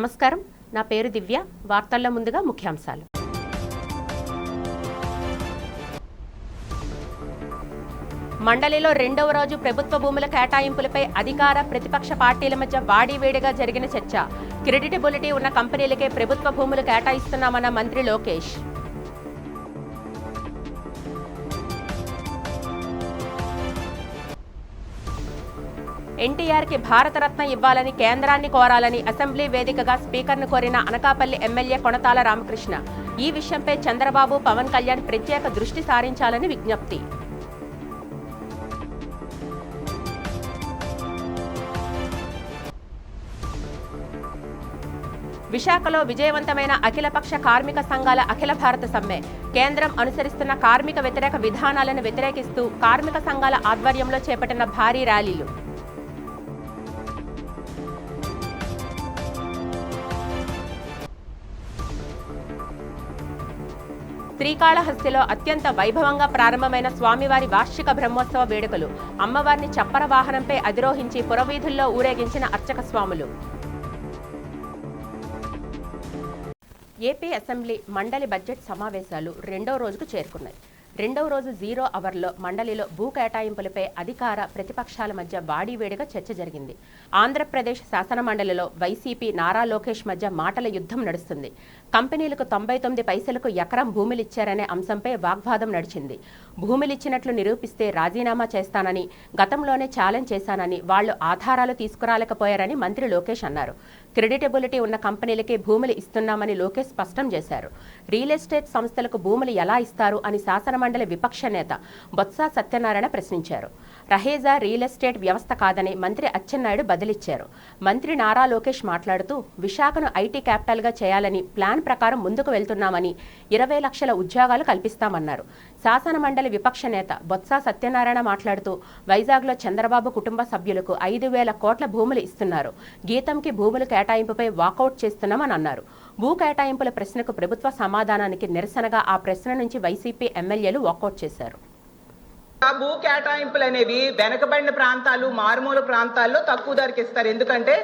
నమస్కారం, నా పేరు దివ్య. వార్తల్లో ముందుగా ముఖ్యాంశాలు. మండలిలో రెండవ రోజు ప్రభుత్వ భూముల కేటాయింపులపై అధికార ప్రతిపక్ష పార్టీల మధ్య వాడివేడిగా జరిగిన చర్చ. క్రెడిటబిలిటీ ఉన్న కంపెనీలకే ప్రభుత్వ భూములు కేటాయిస్తున్నామన్న మంత్రి లోకేష్. ఎన్టీఆర్కి భారతరత్న ఇవ్వాలని కేంద్రాన్ని కోరాలని అసెంబ్లీ వేదికగా స్పీకర్ను కోరిన అనకాపల్లి ఎమ్మెల్యే కొణతాల రామకృష్ణ. ఈ విషయంపై చంద్రబాబు, పవన్ కళ్యాణ్ ప్రత్యేక దృష్టి సారించాలని విజ్ఞప్తి. విశాఖలో విజయవంతమైన అఖిలపక్ష కార్మిక సంఘాల అఖిల భారత సమ్మె. కేంద్రం అనుసరిస్తున్న కార్మిక వ్యతిరేక విధానాలను వ్యతిరేకిస్తూ కార్మిక సంఘాల ఆధ్వర్యంలో చేపట్టిన భారీ ర్యాలీలు. శ్రీకాళహస్తిలో అత్యంత వైభవంగా ప్రారంభమైన స్వామివారి వార్షిక బ్రహ్మోత్సవ వేడుకలు. అమ్మవారిని చప్పర వాహనంపై అధిరోహించి పురవీధుల్లో ఊరేగించిన అర్చక స్వాములు. ఏపీ అసెంబ్లీ మండలి బడ్జెట్ సమావేశాలు రెండో రోజుకు చేరుకున్నాయి. రెండవ రోజు 0 అవర్లో మండలిలో భూ కేటాయింపులపై అధికార ప్రతిపక్షాల మధ్య వాడివేడిగా చర్చ జరిగింది. ఆంధ్రప్రదేశ్ శాసన మండలిలో వైసీపీ నారా లోకేష్ మధ్య మాటల యుద్ధం నడుస్తుంది. కంపెనీలకు 99 పైసలకు ఎకరం భూములిచ్చారనే అంశంపై వాగ్వాదం నడిచింది. భూములిచ్చినట్లు నిరూపిస్తే రాజీనామా చేస్తానని, గతంలోనే ఛాలెంజ్ చేశానని, వాళ్లు ఆధారాలు తీసుకురాలేకపోయారని మంత్రి లోకేష్ అన్నారు. క్రెడిటబిలిటీ ఉన్న కంపెనీలకే భూములు ఇస్తున్నామని లోకేష్ స్పష్టం చేశారు. రియల్ ఎస్టేట్ సంస్థలకు భూములు ఎలా ఇస్తారు అని శాసనమండలి విపక్ష నేత బొత్స సత్యనారాయణ ప్రశ్నించారు. రహేజా రియల్ ఎస్టేట్ వ్యవస్థ కాదని మంత్రి అచ్చెన్నాయుడు బదిలిచ్చారు. మంత్రి నారా లోకేష్ మాట్లాడుతూ విశాఖను ఐటీ క్యాపిటల్గా చేయాలని ప్లాన్ ప్రకారం ముందుకు వెళ్తున్నామని, 20 లక్షల ఉద్యోగాలు కల్పిస్తామన్నారు. శాసనమండలి విపక్ష నేత బొత్స సత్యనారాయణ మాట్లాడుతూ వైజాగ్లో చంద్రబాబు కుటుంబ సభ్యులకు 5,000 కోట్ల భూములు ఇస్తున్నారు. గీతంకి భూములు కేటాయింపుపై వాకౌట్ చేస్తున్నామని అన్నారు. భూ కేటాయింపుల ప్రశ్నకు ప్రభుత్వ సమాధానానికి నిరసనగా ఆ ప్రశ్న నుంచి వైసీపీ ఎమ్మెల్యేలు వాకౌట్ చేశారు. భూ కేటాయింపులు అనేవి వెనకబడిన ప్రాంతాలు, మారుమూల ప్రాంతాల్లో తక్కువ ధరకి ఇస్తారు. ఎందుకంటే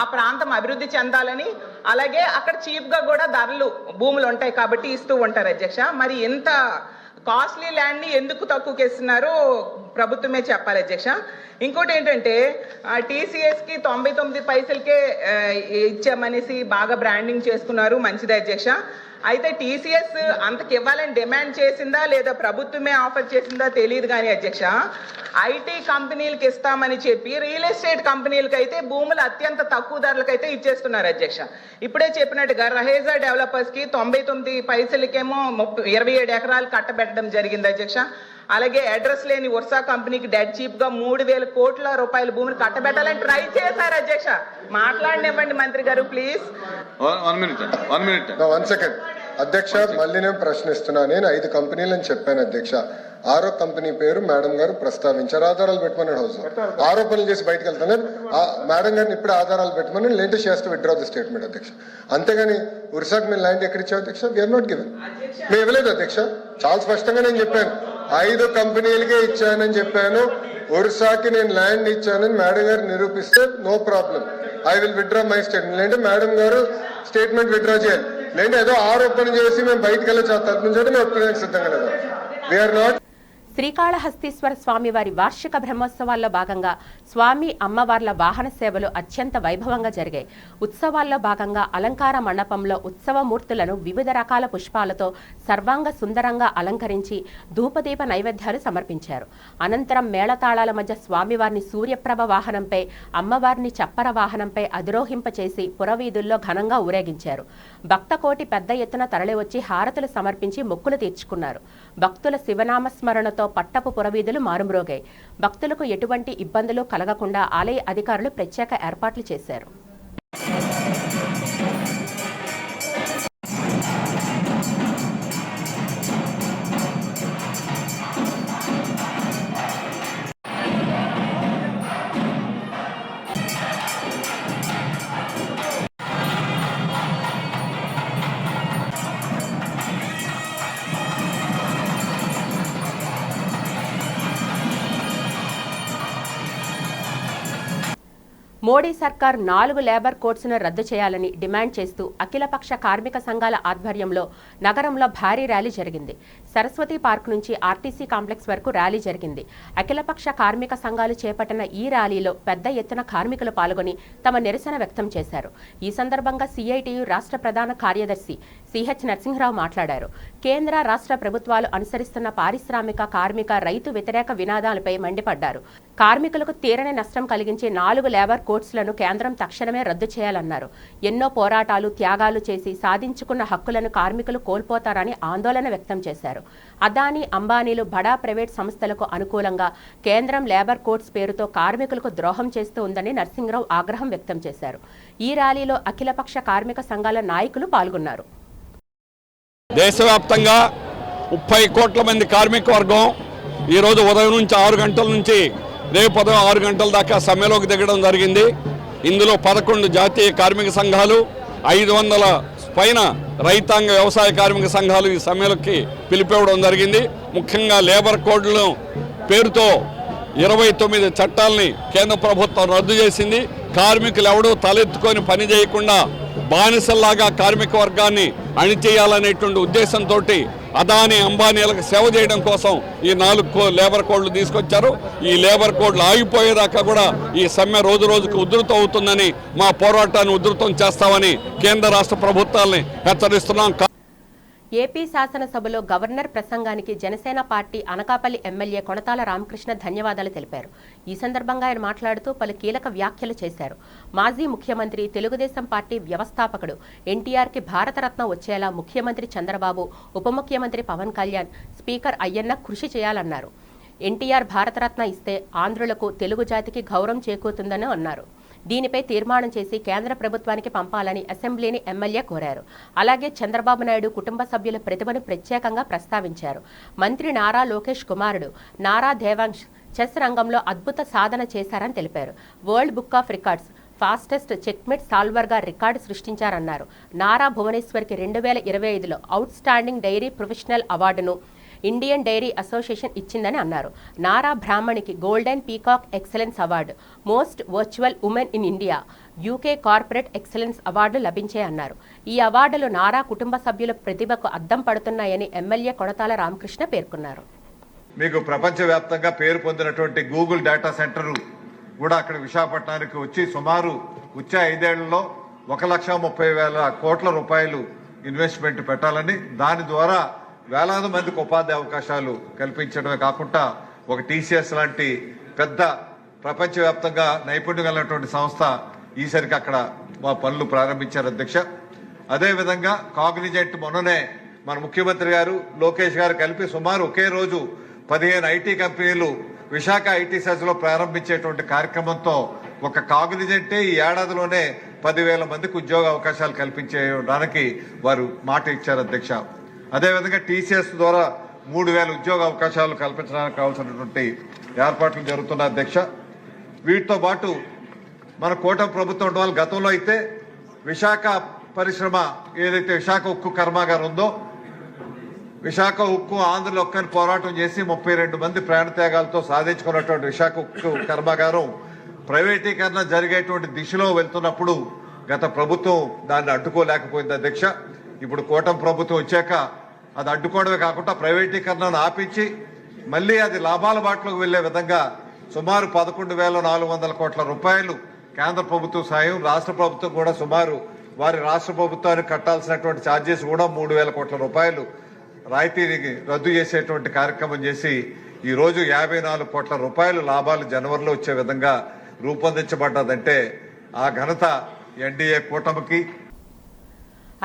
ఆ ప్రాంతం అభివృద్ధి చెందాలని, అలాగే అక్కడ చీప్ గా కూడా ధరలు భూములు ఉంటాయి కాబట్టి ఇస్తూ ఉంటారు అధ్యక్ష. మరి ఎంత కాస్ట్లీ ల్యాండ్ ని ఎందుకు తక్కువకి ఇస్తున్నారో ప్రభుత్వమే చెప్పాలి అధ్యక్ష. ఇంకోటి ఏంటంటే టీసీఎస్ కి 99 పైసలకే ఇచ్చామనేసి బాగా బ్రాండింగ్ చేసుకున్నారు, మంచిదే అధ్యక్ష. అయితే టీసీఎస్ అంతకి ఇవ్వాలని డిమాండ్ చేసిందా లేదా ప్రభుత్వమే ఆఫర్ చేసిందా తెలియదు కానీ అధ్యక్ష, ఐటీ కంపెనీలకు ఇస్తామని చెప్పి రియల్ ఎస్టేట్ కంపెనీలకు అయితే భూములు అత్యంత తక్కువ ధరలకైతే ఇచ్చేస్తున్నారు అధ్యక్ష. ఇప్పుడే చెప్పినట్టుగా రహేజా డెవలపర్స్ కి 99 పైసలకేమో 27 ఎకరాలు కట్టబెట్టడం జరిగింది అధ్యక్ష. అలాగే అడ్రస్ లేని వర్సా కంపెనీకి డెడ్ చీప్ గా 3,000 కోట్ల రూపాయల భూమిని కట్టబెట్టాలని ట్రై చేశారు అధ్యక్ష. మాట్లాడనివ్వండి మంత్రి గారు ప్లీజ్. వన్ సెకండ్ అధ్యక్ష, మళ్ళీ నేను ప్రశ్నిస్తున్నా. నేను 5 కంపెనీలని చెప్పాను అధ్యక్ష. 6వ కంపెనీ పేరు మేడం గారు ప్రస్తావించారు. ఆధారాలు పెట్టమన్నాడు హౌస్ ఆరోపణలు చేసి బయటకు వెళ్తాను. మేడం గారిని ఇప్పుడు ఆధారాలు పెట్టమని లేటెస్ట్ చేస్తూ విత్డ్రా ది స్టేట్మెంట్ అధ్యక్ష. అంతేగాని ఉరిసాకు మేము ల్యాండ్ ఎక్కడిచ్చావు అధ్యక్ష? వీఆర్ నాట్ గివెన్, మేము ఇవ్వలేదు అధ్యక్ష. చాలా స్పష్టంగా నేను చెప్పాను, 5 కంపెనీలకే ఇచ్చానని చెప్పాను. ఒరిస్సాకి నేను ల్యాండ్ ఇచ్చానని మేడం గారు నిరూపిస్తే no problem, I will withdraw my statement. లేదంటే మేడం గారు స్టేట్మెంట్ విత్డ్రా చేయాలి. లేదంటే ఏదో ఆరోపణ చేసి మేము బయటకు వెళ్ళి తరపు నుంచి మేము ఒప్పుకోవడానికి సిద్ధంగా లేదు. We are not. శ్రీకాళహస్తీశ్వర స్వామివారి వార్షిక బ్రహ్మోత్సవాల్లో భాగంగా స్వామి అమ్మవార్ల వాహన సేవలు అత్యంత వైభవంగా జరిగాయి. ఉత్సవాల్లో భాగంగా అలంకార మండపంలో ఉత్సవమూర్తులను వివిధ రకాల పుష్పాలతో సర్వాంగ సుందరంగా అలంకరించి ధూపదీప నైవేద్యాలు సమర్పించారు. అనంతరం మేళతాళాల మధ్య స్వామివారిని సూర్యప్రభ వాహనంపై, అమ్మవారిని చప్పర వాహనంపై అధిరోహింపచేసి పురవీధుల్లో ఘనంగా ఊరేగించారు. భక్తకోటి పెద్ద ఎత్తున తరలివచ్చి హారతులు సమర్పించి మొక్కులు తీర్చుకున్నారు. భక్తుల శివనామస్మరణతో పట్టపు పురవీధులు మారుమ్రోగాయి. భక్తులకు ఎటువంటి ఇబ్బందులు కలగకుండా ఆలయ అధికారులు ప్రత్యేక ఏర్పాట్లు చేశారు. మోడీ సర్కార్ 4 లేబర్ కోడ్స్ను రద్దు చేయాలని డిమాండ్ చేస్తూ అఖిలపక్ష కార్మిక సంఘాల ఆధ్వర్యంలో నగరంలో భారీ ర్యాలీ జరిగింది. సరస్వతి పార్క్ నుంచి ఆర్టీసీ కాంప్లెక్స్ వరకు ర్యాలీ జరిగింది. అఖిలపక్ష కార్మిక సంఘాలు చేపట్టిన ఈ ర్యాలీలో పెద్ద ఎత్తున కార్మికులు పాల్గొని తమ నిరసన వ్యక్తం చేశారు. ఈ సందర్భంగా సిఐటియు రాష్ట్ర ప్రధాన కార్యదర్శి సిహెచ్ నరసింహరావు మాట్లాడారు. కేంద్ర రాష్ట్ర ప్రభుత్వాలు అనుసరిస్తున్న పారిశ్రామిక, కార్మిక, రైతు వ్యతిరేక వినాదాలపై మండిపడ్డారు. కార్మికులకు తీరని నష్టం కలిగించే 4 లేబర్ కోడ్స్లను కేంద్రం తక్షణమే రద్దు చేయాలన్నారు. ఎన్నో పోరాటాలు, త్యాగాలు చేసి సాధించుకున్న హక్కులను కార్మికులు కోల్పోతారని ఆందోళన వ్యక్తం చేశారు. అదానీ, అంబానీలు, బడా ప్రైవేట్ సంస్థలకు అనుకూలంగా కేంద్రం లేబర్ కోడ్స్ పేరుతో కార్మికులకు ద్రోహం చేస్తూ ఉందని నరసింహరావు ఆగ్రహం వ్యక్తం చేశారు. ఈ ర్యాలీలో అఖిలపక్ష కార్మిక సంఘాల నాయకులు పాల్గొన్నారు. దేశవ్యాప్తంగా 30 కోట్ల మంది కార్మిక వర్గం ఈరోజు ఉదయం నుంచి 6 గంటల నుంచి రేపు ఉదయం 6 గంటల దాకా సమ్మెలోకి దిగడం జరిగింది. ఇందులో 11 జాతీయ కార్మిక సంఘాలు, 500 పైన రైతాంగ వ్యవసాయ కార్మిక సంఘాలు ఈ సమ్మెలకి పిలిపివ్వడం జరిగింది. ముఖ్యంగా లేబర్ కోడ్లను పేరుతో 29 చట్టాలని కేంద్ర ప్రభుత్వం రద్దు చేసింది. కార్మికులు ఎవడూ తలెత్తుకొని పని చేయకుండా బానిసల్లాగా కార్మిక వర్గాన్ని అణిచేయాలనేటువంటి ఉద్దేశంతో అదానీ, అంబానీలకు సేవ చేయడం కోసం ఈ 4 లేబర్ కోడ్లు తీసుకొచ్చారు. ఈ లేబర్ కోడ్లు ఆగిపోయేదాకా కూడా ఈ సమ్మె రోజు రోజుకు ఉధృతం అవుతుందని, మా పోరాటాన్ని ఉధృతం చేస్తామని కేంద్ర రాష్ట్ర ప్రభుత్వాలని హెచ్చరిస్తున్నాం. ఏపీ శాసనసభలో గవర్నర్ ప్రసంగానికి జనసేన పార్టీ అనకాపల్లి ఎమ్మెల్యే కొణతాల రామకృష్ణ ధన్యవాదాలు తెలిపారు. ఈ సందర్భంగా ఆయన మాట్లాడుతూ పలు కీలక వ్యాఖ్యలు చేశారు. మాజీ ముఖ్యమంత్రి, తెలుగుదేశం పార్టీ వ్యవస్థాపకుడు ఎన్టీఆర్కి భారతరత్న వచ్చేలా ముఖ్యమంత్రి చంద్రబాబు, ఉప ముఖ్యమంత్రి పవన్ కళ్యాణ్, స్పీకర్ అయ్యన్న కృషి చేయాలన్నారు. ఎన్టీఆర్ భారతరత్న ఇస్తే ఆంధ్రులకు, తెలుగు జాతికి గౌరవం చేకూరుతుందని అన్నారు. దీనిపై తీర్మానం చేసి కేంద్ర ప్రభుత్వానికి పంపాలని అసెంబ్లీని ఎమ్మెల్యే కోరారు. అలాగే చంద్రబాబు నాయుడు కుటుంబ సభ్యుల ప్రతిభను ప్రత్యేకంగా ప్రస్తావించారు. మంత్రి నారా లోకేష్ కుమారుడు నారా దేవాంశ్ చెస్ రంగంలో అద్భుత సాధన చేశారని తెలిపారు. World book of records fastest checkmate సాల్వర్గా రికార్డు సృష్టించారన్నారు. నారా భువనేశ్వర్కి 2025లో అవుట్ స్టాండింగ్ డైరీ ప్రొఫెషనల్ అవార్డును ఇండియన్ డైరీ అసోసియేషన్ ఇచ్చిందని అన్నారు. నారా బ్రాహ్మణికి golden peacock excellence award, most virtual women in India, UK corporate excellence award లభించాయన్నారు. ఈ అవార్డులు నారా కుటుంబ సభ్యుల ప్రతిభకు అద్దం పడుతున్నాయని ఎమ్మెల్యే కొణతాల రామకృష్ణ పేర్కొన్నారు. మీకు ప్రపంచవ్యాప్తంగా పేరు పొందినటువంటి గూగుల్ డేటా సెంటర్ కూడా అక్కడ విశాఖపట్నానికి వచ్చి సుమారు వచ్చే 5 ఏళ్లలో 1,30,000 కోట్ల రూపాయలు ఇన్వెస్ట్మెంట్ పెట్టాలని, దాని ద్వారా వేలాది మందికి ఉపాధి అవకాశాలు కల్పించడమే కాకుండా ఒక టీసీఎస్ లాంటి పెద్ద ప్రపంచవ్యాప్తంగా నైపుణ్యం కలిగినటువంటి సంస్థ ఈసరికి అక్కడ మా పనులు ప్రారంభించారు అధ్యక్ష. అదేవిధంగా కాగ్నిజెంట్ మొన్ననే మన ముఖ్యమంత్రి గారు, లోకేష్ గారు కలిపి సుమారు ఒకే రోజు 15 ఐటీ కంపెనీలు విశాఖ ఐటీ సెజ్లో ప్రారంభించేటువంటి కార్యక్రమంతో ఒక కాగ్నిజెంటే ఈ ఏడాదిలోనే 10,000 మందికి ఉద్యోగ అవకాశాలు కల్పించడానికి వారు మాట ఇచ్చారు అధ్యక్ష. అదేవిధంగా టీసీఎస్ ద్వారా 3,000 ఉద్యోగ అవకాశాలు కల్పించడానికి కావాల్సినటువంటి ఏర్పాట్లు జరుగుతున్న అధ్యక్ష. వీటితో పాటు మన కూటమి ప్రభుత్వం ఉండడం వల్ల గతంలో అయితే విశాఖ పరిశ్రమ ఏదైతే విశాఖ ఉక్కు కర్మాగారం ఉందో, విశాఖ ఉక్కు ఆంధ్రలో ఒక్కని పోరాటం చేసి 32 మంది ప్రాణత్యాగాలతో సాధించుకున్నటువంటి విశాఖ ఉక్కు కర్మాగారం ప్రైవేటీకరణ జరిగేటువంటి దిశలో వెళ్తున్నప్పుడు గత ప్రభుత్వం దాన్ని అడ్డుకోలేకపోయింది అధ్యక్ష. ఇప్పుడు కూటమి ప్రభుత్వం వచ్చాక అది అడ్డుకోవడమే కాకుండా ప్రైవేటీకరణను ఆపించి మళ్ళీ అది లాభాల బాటలోకి వెళ్లే విధంగా సుమారు 11,400 కోట్ల రూపాయలు కేంద్ర ప్రభుత్వం సాయం, రాష్ట్ర ప్రభుత్వం కూడా సుమారు వారి రాష్ట్ర ప్రభుత్వానికి కట్టాల్సినటువంటి ఛార్జెస్ కూడా 3,000 కోట్ల రూపాయలు రాయితీని రద్దు చేసేటువంటి కార్యక్రమం చేసి ఈ రోజు 54 కోట్ల రూపాయలు లాభాలు జనవరిలో వచ్చే విధంగా రూపొందించబడ్డదంటే ఆ ఘనత ఎన్డీఏ కూటమికి.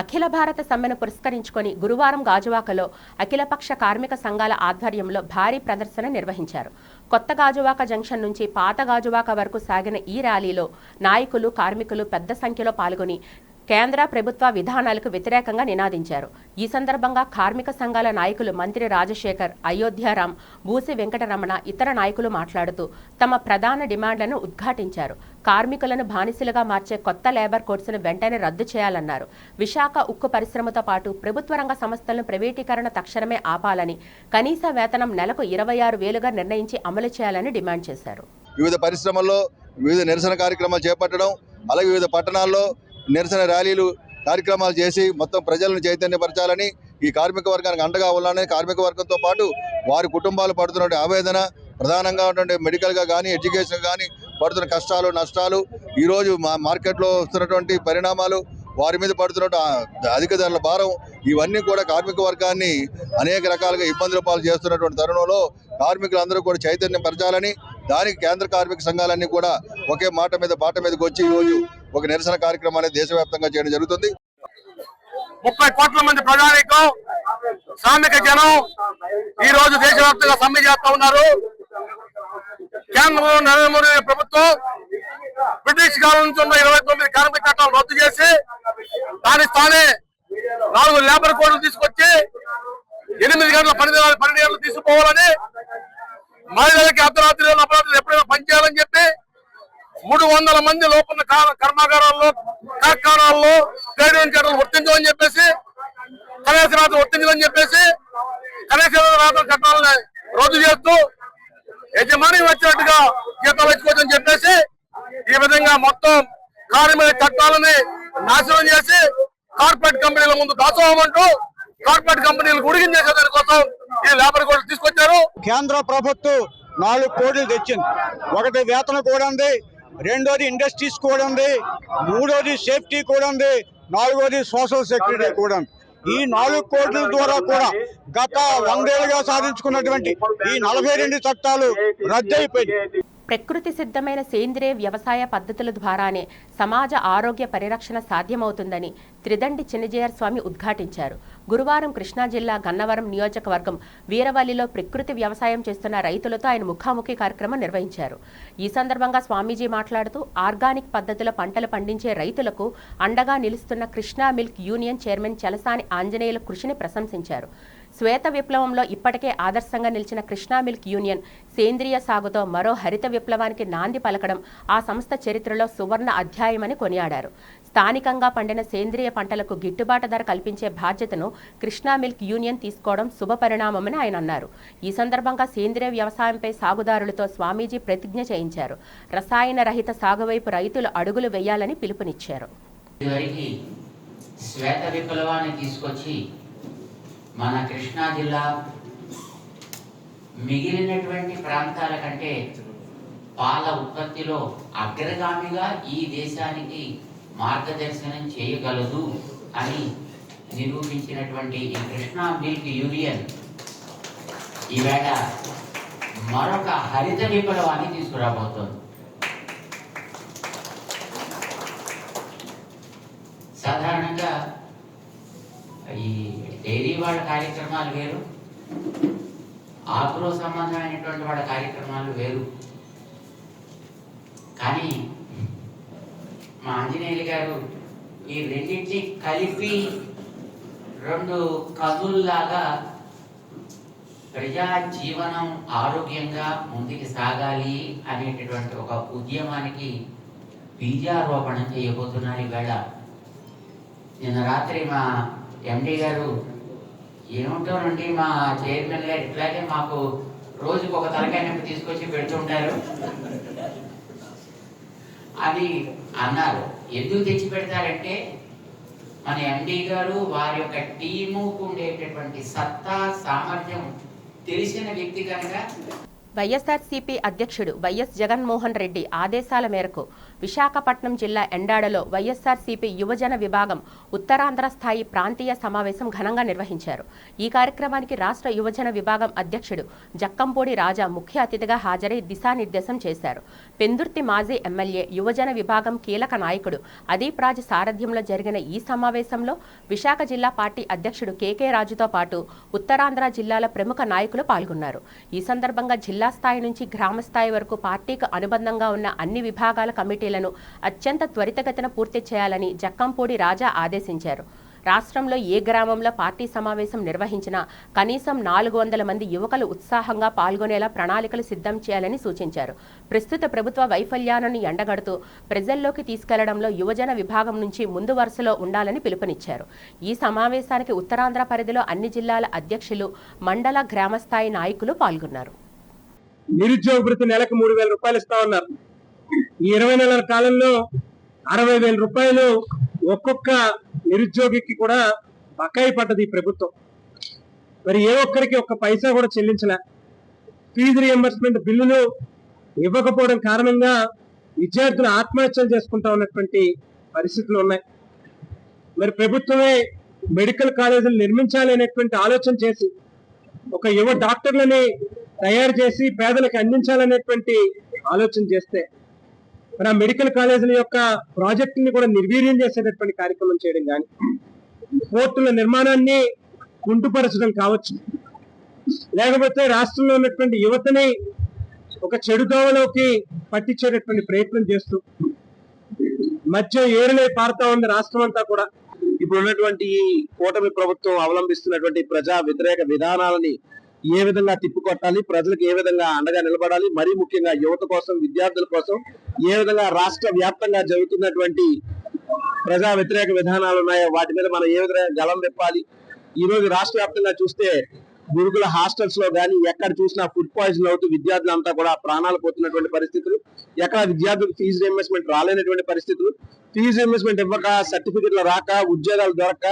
అఖిల భారత సమ్మెను పురస్కరించుకొని గురువారం గాజువాకలో అఖిలపక్ష కార్మిక సంఘాల ఆధ్వర్యంలో భారీ ప్రదర్శన నిర్వహించారు. కొత్త గాజువాక జంక్షన్ నుంచి పాత గాజువాక వరకు సాగిన ఈ ర్యాలీలో నాయకులు, కార్మికులు పెద్ద సంఖ్యలో పాల్గొని కేంద్ర ప్రభుత్వ విధానాలకు వ్యతిరేకంగా నినాదించారు. ఈ సందర్భంగా కార్మిక సంఘాల నాయకులు మంత్రి రాజశేఖర్, అయోధ్యారాం, బూసి వెంకటరమణ ఇతర నాయకులు మాట్లాడుతూ తమ ప్రధాన డిమాండ్లను ఉద్ఘాటించారు. కార్మికులను బానిసలుగా మార్చే కొత్త లేబర్ కోడ్స్ను వెంటనే రద్దు చేయాలన్నారు. విశాఖ ఉక్కు పరిశ్రమతో పాటు ప్రభుత్వ రంగ సంస్థలను ప్రైవేటీకరణ తక్షణమే ఆపాలని, కనీస వేతనం నెలకు 26,000గా నిర్ణయించి అమలు చేయాలని డిమాండ్ చేశారు. వివిధ పరిశ్రమల్లో వివిధ నిరసన కార్యక్రమాలు చేపట్టడం, అలాగే వివిధ పట్టణాల్లో నిరసన ర్యాలీలు కార్యక్రమాలు చేసి మొత్తం ప్రజలను చైతన్యపరచాలని, ఈ కార్మిక వర్గానికి అండగా ఉండాలని, కార్మిక వర్గంతో పాటు వారి కుటుంబాలు పడుతున్న ఆవేదన, ప్రధానంగా ఉన్నటువంటి మెడికల్గా కానీ ఎడ్యుకేషన్ కానీ పడుతున్న కష్టాలు నష్టాలు, ఈరోజు మార్కెట్లో వస్తున్నటువంటి పరిణామాలు, వారి మీద పడుతున్న అధిక ధరల భారం, ఇవన్నీ కూడా కార్మిక వర్గాన్ని అనేక రకాలుగా ఇబ్బందుల పాలు చేస్తున్నటువంటి తరుణంలో కార్మికులందరూ కూడా చైతన్యం పరచాలని, దానికి కేంద్ర కార్మిక సంఘాలన్నీ కూడా ఒకే బాట మీదకి వచ్చి ఈరోజు ఒక నిరసన కార్యక్రమాన్ని దేశవ్యాప్తంగా చేయడం జరుగుతుంది. 30 కోట్ల మంది ప్రజానీకం, శ్రామిక జనం ఈ రోజు దేశవ్యాప్తంగా సమ్మె చేస్తా ఉన్నారు. కేంద్రంలో నరేంద్ర మోడీ ప్రభుత్వం బ్రిటిష్ కాలం నుంచి ఉన్న 29 కార్మిక చట్టాలు రద్దు చేసి దాని స్థానే 4 లేబర్ కోడ్లు తీసుకొచ్చి 8 గంటల 12 గంటలు తీసుకుపోవాలని, మహిళలకి అర్ధరాత్రి అపరాత్రులు ఎప్పుడైనా పనిచేయాలని చెప్పి 300 మంది లోపల కర్మాగారాల్లో కార్ఖానాల్లో ట్రేడ్ యూనియన్ చట్టాలు వర్తించమని చెప్పేసి, కనీస వేతనం వర్తించమని చెప్పేసి కనీస వేతన చట్టాలను రద్దు చేస్తూ యజమాని వచ్చినట్టుగా జీతాలు ఇచ్చుకోవచ్చని చెప్పేసి ఈ విధంగా మొత్తం కార్మిక చట్టాలని నాశనం చేసి కార్పొరేట్ కంపెనీల ముందు దాసోహమంటూ కార్పొరేట్ కంపెనీలు ఉడిగిన చేసేదాని కోసం ఈ లేబర్ కోడ్లు తీసుకొచ్చారు. కేంద్ర ప్రభుత్వం 4 కోడ్లు తెచ్చింది. ఒకటి వేతన కోడ్ ఉంది, రెండోది ఇండస్ట్రీస్ కోడ్ ఉంది, మూడోది సేఫ్టీ కోడ్ ఉంది, నాలుగోది సోషల్ సెక్యూరిటీ కోడ్ ఉంది. ఈ 4 కోడ్ల ద్వారా కూడా గత 100 ఏళ్లుగా సాధించుకున్నటువంటి ఈ 42 చట్టాలు రద్దయిపోయాయి. ప్రకృతి సిద్ధమైన సేంద్రియ వ్యవసాయ పద్ధతుల ద్వారానే సమాజ ఆరోగ్య పరిరక్షణ సాధ్యమవుతుందని త్రిదండి చిన్నజీయర్ స్వామి ఉద్ఘాటించారు. గురువారం కృష్ణా జిల్లా గన్నవరం నియోజకవర్గం వీరవల్లిలో ప్రకృతి వ్యవసాయం చేస్తున్న రైతులతో ఆయన ముఖాముఖి కార్యక్రమం నిర్వహించారు. ఈ సందర్భంగా స్వామీజీ మాట్లాడుతూ ఆర్గానిక్ పద్ధతిలో పంటలు పండించే రైతులకు అండగా నిలుస్తున్న Krishna milk union chairman Chalasani ఆంజనేయుల కృషిని ప్రశంసించారు. శ్వేత విప్లవంలో ఇప్పటికే ఆదర్శంగా నిలిచిన కృష్ణా మిల్క్ యూనియన్ సేంద్రియ సాగుతో మరో హరిత విప్లవానికి నాంది పలకడం ఆ సంస్థ చరిత్రలో సువర్ణ అధ్యాయమని కొనియాడారు. స్థానికంగా పండిన సేంద్రియ పంటలకు గిట్టుబాటు ధర కల్పించే బాధ్యతను కృష్ణా మిల్క్ యూనియన్ తీసుకోవడం శుభపరిణామమని ఆయన అన్నారు. ఈ సందర్భంగా సేంద్రియ వ్యవసాయంపై సాగుదారులతో స్వామీజీ ప్రతిజ్ఞ చేయించారు. రసాయన రహిత సాగు వైపు రైతులు అడుగులు వేయాలని పిలుపునిచ్చారు. శ్వేత విప్లవాన్ని తీసుకొచ్చి మన కృష్ణా జిల్లా మిగిలినటువంటి ప్రాంతాల కంటే పాల ఉత్పత్తిలో అగ్రగామిగా ఈ దేశానికి మార్గదర్శనం చేయగలదు అని నిరూపించినటువంటి ఈ కృష్ణా మిల్క్ యూనియన్ ఈవేళ మరొక హరిత విప్లవాన్ని తీసుకురాబోతోంది. సాధారణంగా ఈ డైరీ వాళ్ళ కార్యక్రమాలు వేరు, ఆగ్రో సంబంధమైనటువంటి వాళ్ళ కార్యక్రమాలు వేరు. కానీ మా ఆంజనేయులు గారు ఈ రెండింటిని కలిపి 2 కదుల్లాగా ప్రజా జీవనం ఆరోగ్యంగా ముందుకు సాగాలి అనేటటువంటి ఒక ఉద్యమానికి బీజారోపణ చేయబోతున్నారు. ఈవేళ నిన్న రాత్రి మా ఎండి గారు ఏముంటారండి, మా చైర్మన్ గారు ఇట్లాగే మాకు రోజుకు ఒక తలకాయ నొప్పి తీసుకొచ్చి పెడుతుంటారు అని అన్నారు. ఎందుకు తెచ్చి పెడతారంటే మన ఎండి గారు వారి యొక్క టీముకు ఉండేటటువంటి సత్తా సామర్థ్యం తెలిసిన వ్యక్తి కనుక. వైఎస్ఆర్సీపీ అధ్యక్షుడు వైఎస్ జగన్మోహన్ రెడ్డి ఆదేశాల మేరకు విశాఖపట్నం జిల్లా ఎండాడలో వైఎస్ఆర్సీపీ యువజన విభాగం ఉత్తరాంధ్ర స్థాయి ప్రాంతీయ సమావేశం ఘనంగా నిర్వహించారు. ఈ కార్యక్రమానికి రాష్ట్ర యువజన విభాగం అధ్యక్షుడు జక్కంపూడి రాజా ముఖ్య అతిథిగా హాజరై దిశానిర్దేశం చేశారు. పెందుర్తి మాజీ ఎమ్మెల్యే యువజన విభాగం కీలక నాయకుడు అదీప్ రాజు సారథ్యంలో జరిగిన ఈ సమావేశంలో విశాఖ జిల్లా పార్టీ అధ్యక్షుడు కేకే రాజుతో పాటు ఉత్తరాంధ్ర జిల్లాల ప్రముఖ నాయకులు పాల్గొన్నారు. ఈ సందర్భంగా జిల్లా స్థాయి నుంచి గ్రామ స్థాయి వరకు పార్టీకి అనుబంధంగా ఉన్న అన్ని విభాగాల కమిటీలను అత్యంత త్వరితగతిన పూర్తి చేయాలని జక్కంపూడి రాజా ఆదేశించారు. రాష్ట్రంలో ఏ గ్రామంలో పార్టీ సమావేశం నిర్వహించినా కనీసం 400 మంది యువకులు ఉత్సాహంగా పాల్గొనేలా ప్రణాళికలు సిద్ధం చేయాలని సూచించారు. ప్రస్తుత ప్రభుత్వ వైఫల్యాలను ఎండగడుతూ ప్రజల్లోకి తీసుకెళ్లడంలో యువజన విభాగం నుంచి ముందు వరుసలో ఉండాలని పిలుపునిచ్చారు. ఈ సమావేశానికి ఉత్తరాంధ్ర పరిధిలో అన్ని జిల్లాల అధ్యక్షులు, మండల, గ్రామస్థాయి నాయకులు పాల్గొన్నారు. నిరుద్యోగ భృతి నెలకు 3,000 రూపాయలు ఇస్తా ఉన్నారు. ఈ 20 నెలల కాలంలో 60,000 రూపాయలు ఒక్కొక్క నిరుద్యోగికి కూడా బకాయి పడ్డది ఈ ప్రభుత్వం. మరి ఏ ఒక్కరికి ఒక్క పైసా కూడా చెల్లించలే. ఫీజు రియంబర్స్మెంట్ బిల్లులు ఇవ్వకపోవడం కారణంగా విద్యార్థులు ఆత్మహత్యలు చేసుకుంటా ఉన్నటువంటి పరిస్థితులు ఉన్నాయి. మరి ప్రభుత్వమే మెడికల్ కాలేజీలు నిర్మించాలి అనేటువంటి ఆలోచన చేసి ఒక యువ డాక్టర్లని తయారు చేసి పేదలకు అందించాలనేటువంటి ఆలోచన చేస్తే మరి ఆ మెడికల్ కాలేజీల యొక్క ప్రాజెక్టుని కూడా నిర్వీర్యం చేసేటటువంటి కార్యక్రమం చేయడం కానీ, పోర్టుల నిర్మాణాన్ని కుంటుపరచడం కావచ్చు, లేకపోతే రాష్ట్రంలో ఉన్నటువంటి యువతని ఒక చెడు దోవలోకి పట్టించేటటువంటి ప్రయత్నం చేస్తూ మధ్య ఏరులే పారుతా ఉంది రాష్ట్రం అంతా కూడా. ఇప్పుడు ఉన్నటువంటి ఈ కూటమి ప్రభుత్వం అవలంబిస్తున్నటువంటి ప్రజా వ్యతిరేక విధానాలని ఏ విధంగా తిప్పికొట్టాలి, ప్రజలకు ఏ విధంగా అండగా నిలబడాలి, మరీ ముఖ్యంగా యువత కోసం, విద్యార్థుల కోసం ఏ విధంగా రాష్ట్ర వ్యాప్తంగా జరుగుతున్నటువంటి ప్రజా వ్యతిరేక విధానాలు ఉన్నాయో వాటి మీద మనం ఏ విధంగా గలం విప్పాలి. ఈ రోజు రాష్ట్ర వ్యాప్తంగా చూస్తే గురుకుల హాస్టల్స్ లో కానీ ఎక్కడ చూసినా ఫుడ్ పాయిజన్ అవుతూ విద్యార్థులంతా కూడా ప్రాణాలు పోతున్నటువంటి పరిస్థితులు, ఎక్కడ విద్యార్థులకు ఫీజు రియంబర్స్మెంట్ రాలేనటువంటి పరిస్థితులు, ఫీజు రియంబర్స్మెంట్ ఇవ్వక, సర్టిఫికెట్లు రాక, ఉద్యోగాలు దొరక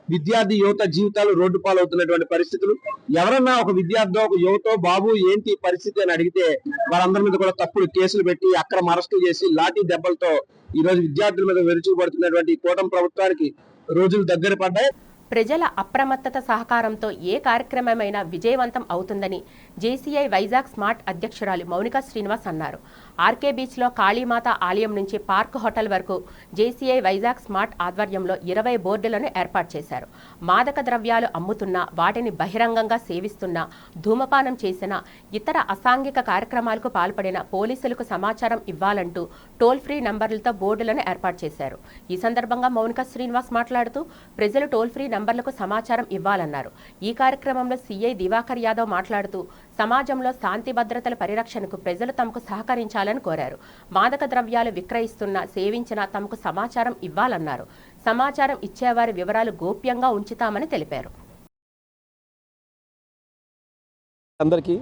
విద్యార్థి యువత జీవితాలు రోడ్డు పాలవుతున్నటువంటి పరిస్థితులు. ఎవరన్నా ఒక విద్యార్థి ఒక యువతో బాబు ఏంటి పరిస్థితి అని అడిగితే వారందరి మీద కూడా తప్పుడు కేసులు పెట్టి అక్రమ అరెస్టులు చేసి లాఠీ దెబ్బలతో ఈ రోజు విద్యార్థుల మీద విరుచుకుపడుతున్నటువంటి కూటమి ప్రభుత్వానికి రోజులు దగ్గర పడ్డాయి. ప్రజల అప్రమత్తత సహకారంతో ఏ కార్యక్రమమైనా విజయవంతం అవుతుందని జేసీఐ వైజాగ్ స్మార్ట్ అధ్యక్షురాలు మౌనిక శ్రీనివాస్ అన్నారు. ఆర్కే బీచ్లో కాళీమాత ఆలయం నుంచి పార్క్ హోటల్ వరకు జేసీఐ వైజాగ్ స్మార్ట్ ఆధ్వర్యంలో 20 బోర్డులను ఏర్పాటు చేశారు. మాదక ద్రవ్యాలు అమ్ముతున్నా, వాటిని బహిరంగంగా సేవిస్తున్నా, ధూమపానం చేసినా, ఇతర అసాంఘిక కార్యక్రమాలకు పాల్పడిన పోలీసులకు సమాచారం ఇవ్వాలంటూ టోల్ ఫ్రీ నంబర్లతో బోర్డులను ఏర్పాటు చేశారు. ఈ సందర్భంగా మౌనిక శ్రీనివాస్ మాట్లాడుతూ ప్రజలు టోల్ ఫ్రీ నంబర్లకు సమాచారం ఇవ్వాలన్నారు. ఈ కార్యక్రమంలో సీఐ దివాకర్ యాదవ్ మాట్లాడుతూ సమాజంలో శాంతి భద్రతల పరిరక్షణకు ప్రజలు తమకు సహకరించాలని కోరారు. మాదక ద్రవ్యాలు విక్రయిస్తున్నా, సేవించినా తమకు సమాచారం ఇవ్వాలన్నారు. సమాచారం ఇచ్చేవారి వివరాలు గోప్యంగా ఉంచుతామని తెలిపారు. అందరికీ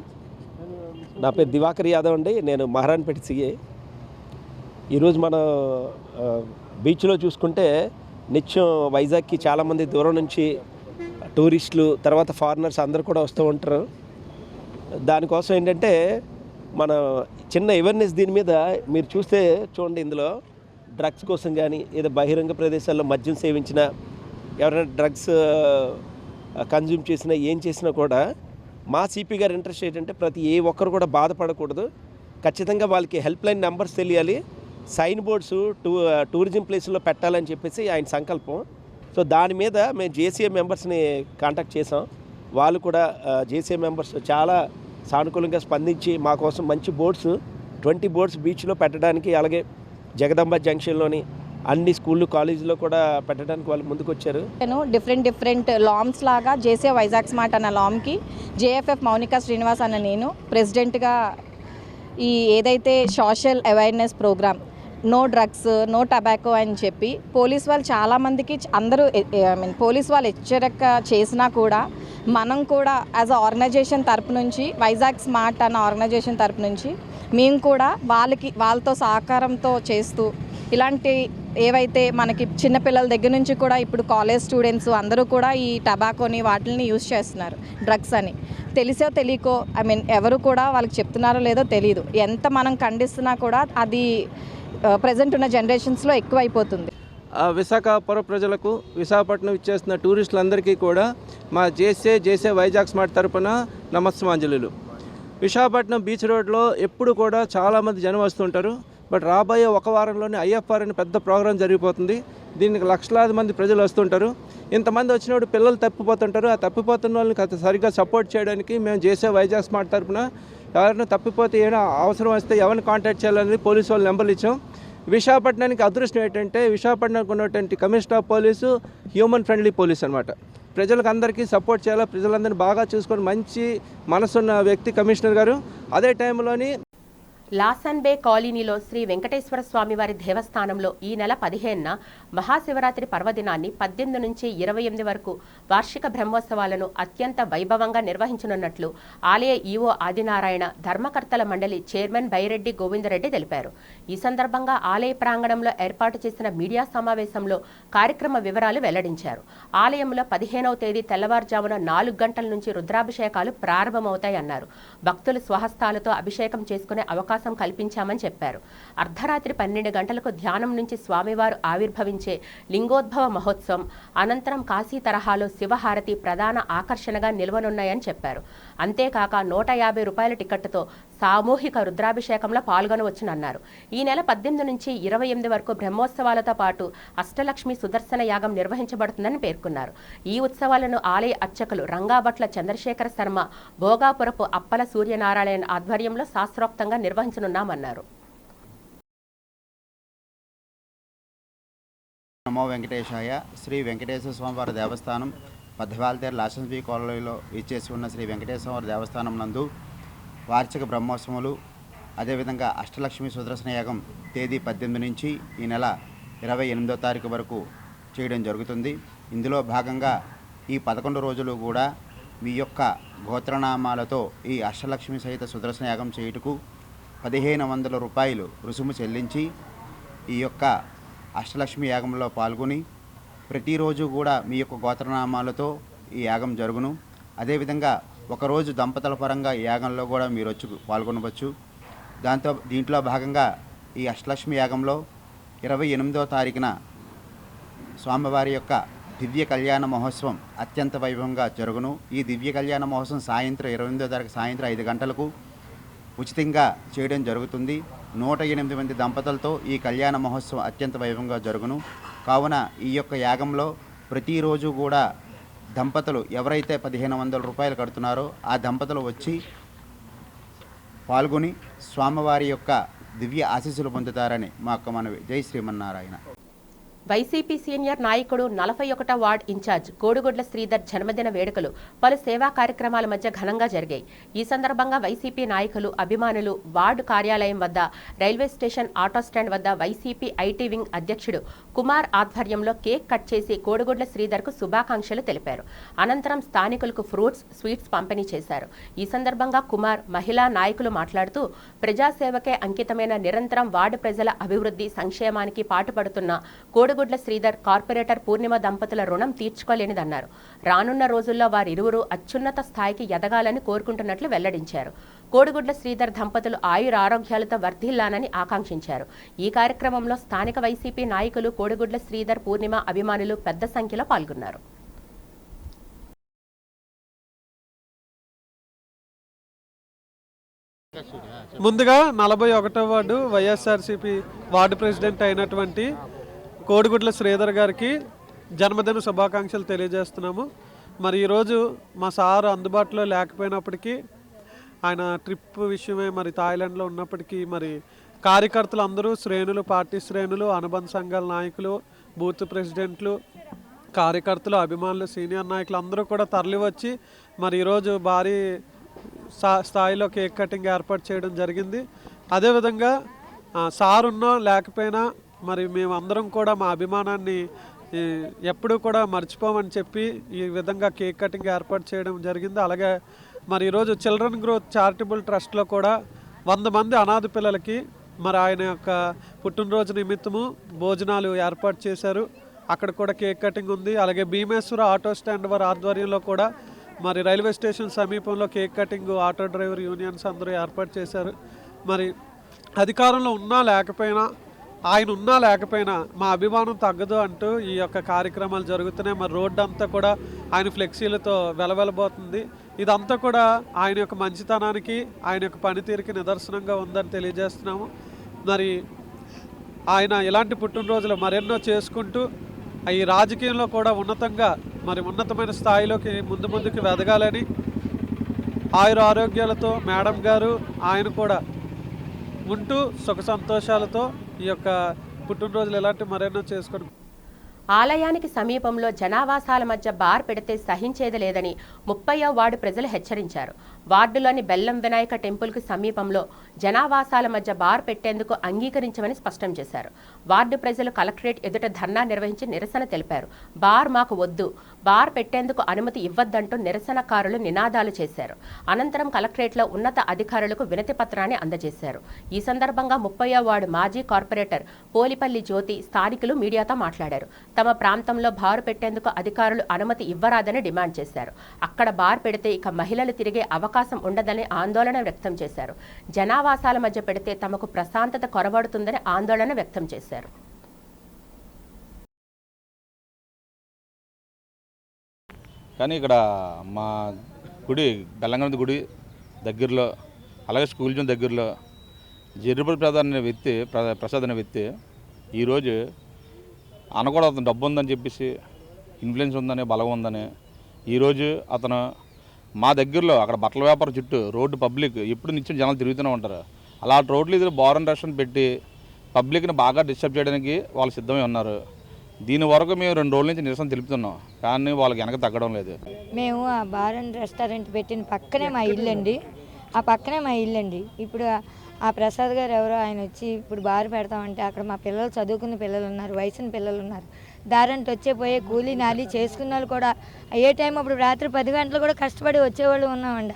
నా పేరు దివాకర్ యాదవ్ అండి. నేను మహారాణపేట సీఏ. ఈరోజు మన బీచ్లో చూసుకుంటే నిత్యం వైజాగ్కి చాలామంది దూరం నుంచి టూరిస్టులు, తర్వాత ఫారినర్స్ అందరూ కూడా వస్తూ ఉంటారు. దానికోసం ఏంటంటే మన చిన్న అవేర్నెస్ దీని మీద మీరు చూస్తే చూడండి, ఇందులో డ్రగ్స్ కోసం కానీ, ఏదో బహిరంగ ప్రదేశాల్లో మద్యం సేవించినా, ఎవరైనా డ్రగ్స్ కన్జ్యూమ్ చేసినా, ఏం చేసినా కూడా మా సిపి గారి ఇంట్రెస్ట్ ఏంటంటే ప్రతి ఏ ఒక్కరు కూడా బాధపడకూడదు. ఖచ్చితంగా వాళ్ళకి హెల్ప్ లైన్ నెంబర్స్ తెలియాలి, సైన్ బోర్డ్స్ టూరిజం ప్లేస్లో పెట్టాలని చెప్పేసి ఆయన సంకల్పం. సో దాని మీద మేము జేసీఏ మెంబర్స్ని కాంటాక్ట్ చేసాం. వాళ్ళు కూడా జేసీఏ మెంబర్స్ చాలా సానుకూలంగా స్పందించి మా కోసం మంచి బోర్డ్స్ 20 బోర్డ్స్ బీచ్లో పెట్టడానికి, అలాగే జగదంబ జంక్షన్లోని అన్ని స్కూళ్ళు, కాలేజీలో కూడా పెట్టడానికి వాళ్ళు ముందుకు వచ్చారు. నేను డిఫరెంట్ లామ్స్ లాగా జేసీఐ వైజాగ్ స్మార్ట్ అన్న లామ్కి జేఎఫ్ఎఫ్ మౌనిక శ్రీనివాస్ అన్న నేను ప్రెసిడెంట్గా ఈ ఏదైతే social awareness programme no drugs, no tobacco అని చెప్పి పోలీస్ వాళ్ళు చాలామందికి అందరూ పోలీస్ వాళ్ళు హెచ్చరిక చేసినా కూడా మనం కూడా యాజ్ అ ఆర్గనైజేషన్ తరపు నుంచి, వైజాగ్ స్మార్ట్ అన్న ఆర్గనైజేషన్ తరపు నుంచి మేము కూడా వాళ్ళతో సహకారంతో చేస్తూ ఇలాంటి ఏవైతే మనకి చిన్నపిల్లల దగ్గర నుంచి కూడా ఇప్పుడు కాలేజ్ స్టూడెంట్స్ అందరూ కూడా ఈ టొబాకోని వాటిని యూజ్ చేస్తున్నారు, డ్రగ్స్ అని తెలిసో తెలియకో. ఎవరు కూడా వాళ్ళకి చెప్తున్నారో లేదో తెలియదు. ఎంత మనం ఖండిస్తున్నా కూడా అది ప్రజెంట్ ఉన్న జనరేషన్స్లో ఎక్కువైపోతుంది. విశాఖపుర ప్రజలకు, విశాఖపట్నం ఇచ్చేస్తున్న టూరిస్టులందరికీ కూడా మా జేసీఐ వైజాగ్ స్మార్ట్ తరపున నమస్సమాంజలులు. విశాఖపట్నం బీచ్ రోడ్లో ఎప్పుడు కూడా చాలామంది జనం వస్తుంటారు. బట్ రాబోయే ఒక వారంలోనే ఐఎఫ్ఆర్ అని పెద్ద ప్రోగ్రాం జరిగిపోతుంది. దీనికి లక్షలాది మంది ప్రజలు వస్తుంటారు. ఇంతమంది వచ్చినప్పుడు పిల్లలు తప్పిపోతుంటారు. ఆ తప్పిపోతున్న వాళ్ళని సరిగ్గా సపోర్ట్ చేయడానికి మేము జేసీఐ వైజాగ్ స్మార్ట్ తరపున ఎవరైనా తప్పిపోతే ఏమైనా అవసరం వస్తే ఎవరిని కాంటాక్ట్ చేయాలనేది పోలీసు వాళ్ళు నెంబర్లు ఇచ్చాం. విశాఖపట్నానికి అదృష్టం ఏంటంటే విశాఖపట్నానికి ఉన్నటువంటి commissioner of police human friendly police అనమాట. ప్రజలకు అందరికీ సపోర్ట్ చేయాలి, ప్రజలందరినీ బాగా చూసుకొని మంచి మనసున్న వ్యక్తి కమిషనర్ గారు. అదే టైంలోని లాసన్ బే కాలనీలో శ్రీ వెంకటేశ్వర స్వామివారి దేవస్థానంలో ఈ నెల 15న మహాశివరాత్రి పర్వదినాన్ని 18 నుంచి 28 వరకు వార్షిక బ్రహ్మోత్సవాలను అత్యంత వైభవంగా నిర్వహించనున్నట్లు ఆలయ ఈవో ఆదినారాయణ ధర్మకర్తల మండలి చైర్మన్ బైరెడ్డి గోవిందరెడ్డి తెలిపారు. ఈ సందర్భంగా ఆలయ ప్రాంగణంలో ఏర్పాటు చేసిన మీడియా సమావేశంలో కార్యక్రమ వివరాలు వెల్లడించారు. ఆలయంలో 15వ తేదీ తెల్లవారుజామున 4 గంటల నుంచి రుద్రాభిషేకాలు ప్రారంభమవుతాయన్నారు. భక్తులు స్వహస్తాలతో అభిషేకం చేసుకునే అవకాశం కల్పించామని చెప్పారు. అర్ధరాత్రి 12 గంటలకు ధ్యానం నుంచి స్వామివారు ఆవిర్భవించే లింగోద్భవ మహోత్సవం అనంతరం కాశీ తరహాలో శివహారతి ప్రధాన ఆకర్షణగా నిలవనున్నాయని చెప్పారు. అంతేకాక 150 రూపాయల టికెట్తో సామూహిక రుద్రాభిషేకంలో పాల్గొనవచ్చునన్నారు. ఈ నెల 18 నుంచి 28 వరకు బ్రహ్మోత్సవాలతో పాటు అష్టలక్ష్మి సుదర్శన యాగం నిర్వహించబడుతుందని పేర్కొన్నారు. ఈ ఉత్సవాలను ఆలయ అర్చకులు రంగాభట్ల చంద్రశేఖర శర్మ, భోగాపురపు అప్పల సూర్యనారాయణ ఆధ్వర్యంలో శాస్త్రోక్తంగా నిర్వహించనున్నామన్నారు. నమో వెంకటేశాయ. శ్రీ వెంకటేశ్వర స్వామివారి దేవస్థానం పద్దవాల్తేరు లాసన్ బే కాలనీలో ఇచ్చేసి ఉన్న శ్రీ వెంకటేశ్వర స్వామి దేవస్థానం నందు వార్షిక బ్రహ్మోత్సవాలు అదేవిధంగా అష్టలక్ష్మి సుదర్శన యాగం తేదీ 18 నుంచి ఈ నెల 28వ తారీఖు వరకు చేయడం జరుగుతుంది. ఇందులో భాగంగా ఈ 11 రోజులు కూడా మీ యొక్క గోత్రనామాలతో ఈ అష్టలక్ష్మి సహిత సుదర్శన యాగం చేయుటకు 1500 రూపాయలు రుసుము చెల్లించి ఈ యొక్క అష్టలక్ష్మి యాగంలో పాల్గొని ప్రతిరోజు కూడా మీ యొక్క గోత్రనామాలతో ఈ యాగం జరుగును. అదేవిధంగా ఒకరోజు దంపతుల పరంగా ఈ యాగంలో కూడా మీరు వచ్చి పాల్గొనవచ్చు. దీంట్లో భాగంగా ఈ అష్టలక్ష్మి యాగంలో 28వ తారీఖున స్వామివారి యొక్క దివ్య కళ్యాణ మహోత్సవం అత్యంత వైభవంగా జరుగును. ఈ దివ్య కళ్యాణ మహోత్సవం సాయంత్రం 28వ తారీఖు సాయంత్రం 5 గంటలకు ఉచితంగా చేయడం జరుగుతుంది. 108 మంది దంపతులతో ఈ కళ్యాణ మహోత్సవం అత్యంత వైభవంగా జరుగును. కావున ఈ యొక్క యాగంలో ప్రతిరోజు కూడా దంపతులు ఎవరైతే 1500 రూపాయలు కడుతున్నారో ఆ దంపతులు వచ్చి పాల్గొని స్వామివారి యొక్క దివ్య ఆశీస్సులు పొందుతారని మా యొక్క మనవి. జై శ్రీమన్నారాయణ. వైసీపీ సీనియర్ నాయకుడు 41వ వార్డ్ ఇన్ఛార్జ్ కోడిగుడ్ల శ్రీధర్ జన్మదిన వేడుకలు పలు సేవా కార్యక్రమాల మధ్య ఘనంగా జరిగాయి. ఈ సందర్భంగా వైసీపీ నాయకులు, అభిమానులు వార్డు కార్యాలయం వద్ద, రైల్వే స్టేషన్, ఆటో స్టాండ్ వద్ద వైసీపీ ఐటీ వింగ్ అధ్యక్షుడు కుమార్ ఆధ్వర్యంలో కేక్ కట్ చేసి కోడిగుడ్ల శ్రీధర్కు శుభాకాంక్షలు తెలిపారు. అనంతరం స్థానికులకు ఫ్రూట్స్, స్వీట్స్ పంపిణీ చేశారు. ఈ సందర్భంగా కుమార్, మహిళా నాయకులు మాట్లాడుతూ ప్రజాసేవకే అంకితమైన నిరంతరం వార్డు ప్రజల అభివృద్ధి, సంక్షేమానికి పాటుపడుతున్న కోడిగుడ్ల శ్రీధర్ కార్పొరేటర్ పూర్ణిమ దంపతుల రుణం తీర్చుకోలేనిదన్నారు. రానున్న రోజుల్లో వారిరువురు అత్యున్నత స్థాయికి ఎదగాలని కోరుకుంటున్నట్లు వెల్లడించారు. కోడిగుడ్ల శ్రీధర్ దంపతులు ఆయురారోగ్యాలతో వర్ధిల్లానని ఆకాంక్షించారు. ఈ కార్యక్రమంలో స్థానిక వైసీపీ నాయకులు, కోడిగుడ్ల శ్రీధర్, పూర్ణిమ అభిమానులు పెద్ద సంఖ్యలో పాల్గొన్నారు. ముందుగా 41వ వార్డు వైఎస్ఆర్సీపీ వార్డు ప్రెసిడెంట్ అయినటువంటి కోడిగుడ్ల శ్రీధర్ గారికి జన్మదిన శుభాకాంక్షలు తెలియజేస్తున్నాము. మరి ఈరోజు మా సారు అందుబాటులో లేకపోయినప్పటికీ, ఆయన ట్రిప్ విషయమే మరి థాయిలాండ్లో ఉన్నప్పటికీ మరి కార్యకర్తలు అందరూ, శ్రేణులు, పార్టీ శ్రేణులు, అనుబంధ సంఘాల నాయకులు, బూత్ ప్రెసిడెంట్లు, కార్యకర్తలు, అభిమానులు, సీనియర్ నాయకులు అందరూ కూడా తరలివచ్చి మరి ఈరోజు భారీ స్థాయిలో కేక్ కటింగ్ ఏర్పాటు చేయడం జరిగింది. అదేవిధంగా సార్ ఉన్నా లేకపోయినా మరి మేమందరం కూడా మా అభిమానాన్ని ఎప్పుడూ కూడా మర్చిపోమని చెప్పి ఈ విధంగా కేక్ కటింగ్ ఏర్పాటు చేయడం జరిగింది. అలాగే మరి ఈరోజు చిల్డ్రన్ గ్రోత్ చారిటబుల్ ట్రస్ట్లో కూడా 100 మంది అనాథ పిల్లలకి మరి ఆయన యొక్క పుట్టినరోజు నిమిత్తము భోజనాలు ఏర్పాటు చేశారు. అక్కడ కూడా కేక్ కటింగ్ ఉంది. అలాగే భీమేశ్వర ఆటో స్టాండ్ వారి ఆధ్వర్యంలో కూడా మరి రైల్వే స్టేషన్ సమీపంలో cake cutting auto driver unions అందరూ ఏర్పాటు చేశారు. మరి అధికారంలో ఉన్నా లేకపోయినా, ఆయన ఉన్నా లేకపోయినా మా అభిమానం తగ్గదు అంటూ ఈ యొక్క కార్యక్రమాలు జరుగుతున్నాయి. మరి రోడ్డు అంతా కూడా ఆయన ఫ్లెక్సీలతో వెలవెలబోతుంది. ఇదంతా కూడా ఆయన యొక్క మంచితనానికి, ఆయన యొక్క పనితీరుకి నిదర్శనంగా ఉందని తెలియజేస్తున్నాము. మరి ఆయన ఇలాంటి పుట్టినరోజులు మరెన్నో చేసుకుంటూ ఈ రాజకీయంలో కూడా ఉన్నతమైన స్థాయిలోకి ముందుకు వెదగాలని ఆయురారోగ్యాలతో మేడం గారు, ఆయన కూడా ఉంటూ సుఖ సంతోషాలతో ఈ యొక్క పుట్టినరోజులు ఎలాంటి మరెన్నో చేసుకొని ఆలయానికి సమీపంలో జనావాసాల మధ్య బార్ పెడితే సహించేది లేదని 30వ వార్డు ప్రజలు హెచ్చరించారు. వార్డులోని బెల్లం వినాయక టెంపుల్కు సమీపంలో జనావాసాల మధ్య బార్ పెట్టేందుకు అంగీకరించమని స్పష్టం చేశారు. వార్డు ప్రజలు కలెక్టరేట్ ఎదుట ధర్నా నిర్వహించి నిరసన తెలిపారు. బార్ మాకు వద్దు, బార్ పెట్టేందుకు అనుమతి ఇవ్వద్దంటూ నిరసనకారులు నినాదాలు చేశారు. అనంతరం కలెక్టరేట్లో ఉన్నత అధికారులకు వినతి పత్రాన్ని అందజేశారు. ఈ సందర్భంగా 30వ వార్డు మాజీ కార్పొరేటర్ పోలిపల్లి జ్యోతి స్థానికులు మీడియాతో మాట్లాడారు. తమ ప్రాంతంలో బార్ పెట్టేందుకు అధికారులు అనుమతి ఇవ్వరాదని డిమాండ్ చేశారు. అక్కడ బార్ పెడితే ఇక మహిళలు తిరిగే అవకాశం ఉండదని ఆందోళన వ్యక్తం చేశారు. జనావాసాల మధ్య పెడితే తమకు ప్రశాంతత కొరబడుతుందని ఆందోళన వ్యక్తం చేశారు. కానీ ఇక్కడ మా గుడి బెల్లంగంది గుడి దగ్గరలో, అలాగే స్కూల్ జోన్ దగ్గరలో జర్రిపల్లి ప్రసాద్ అనే వ్యక్తి ఈరోజు అనకూడదు, అతను డబ్బు ఉందని చెప్పేసి, ఇన్ఫ్లుయెన్స్ ఉందని, బలం ఉందని ఈరోజు అతను మా దగ్గరలో అక్కడ బట్టల వ్యాపారం చుట్టూ రోడ్డు పబ్లిక్ ఎప్పుడు నిత్యం జనాలు తిరుగుతూనే ఉంటారు. అలాంటి రోడ్లు ఇది బార్ అండ్ రెస్టారెంట్ పెట్టి పబ్లిక్ని బాగా డిస్టర్బ్ చేయడానికి వాళ్ళు సిద్ధమై ఉన్నారు. దీని వరకు మేము 2 రోజుల నుంచి నిరసన తెలుపుతున్నాం, కానీ వాళ్ళకి వెనక తగ్గడం లేదు. మేము ఆ బార్ అండ్ రెస్టారెంట్ పెట్టిన పక్కనే మా ఇల్లు అండి, ఆ పక్కనే మా ఇల్లు అండి. ఇప్పుడు ఆ ప్రసాద్ గారు ఎవరో ఆయన వచ్చి ఇప్పుడు బార్ పెడతామంటే అక్కడ మా పిల్లలు చదువుకున్న పిల్లలు ఉన్నారు, వయసున్న పిల్లలు ఉన్నారు, దారంటే వచ్చే కూలీ నాలి చేసుకున్న వాళ్ళు కూడా ఏ టైం అప్పుడు రాత్రి 10 గంటలు కూడా కష్టపడి వచ్చేవాళ్ళు ఉన్నామండి.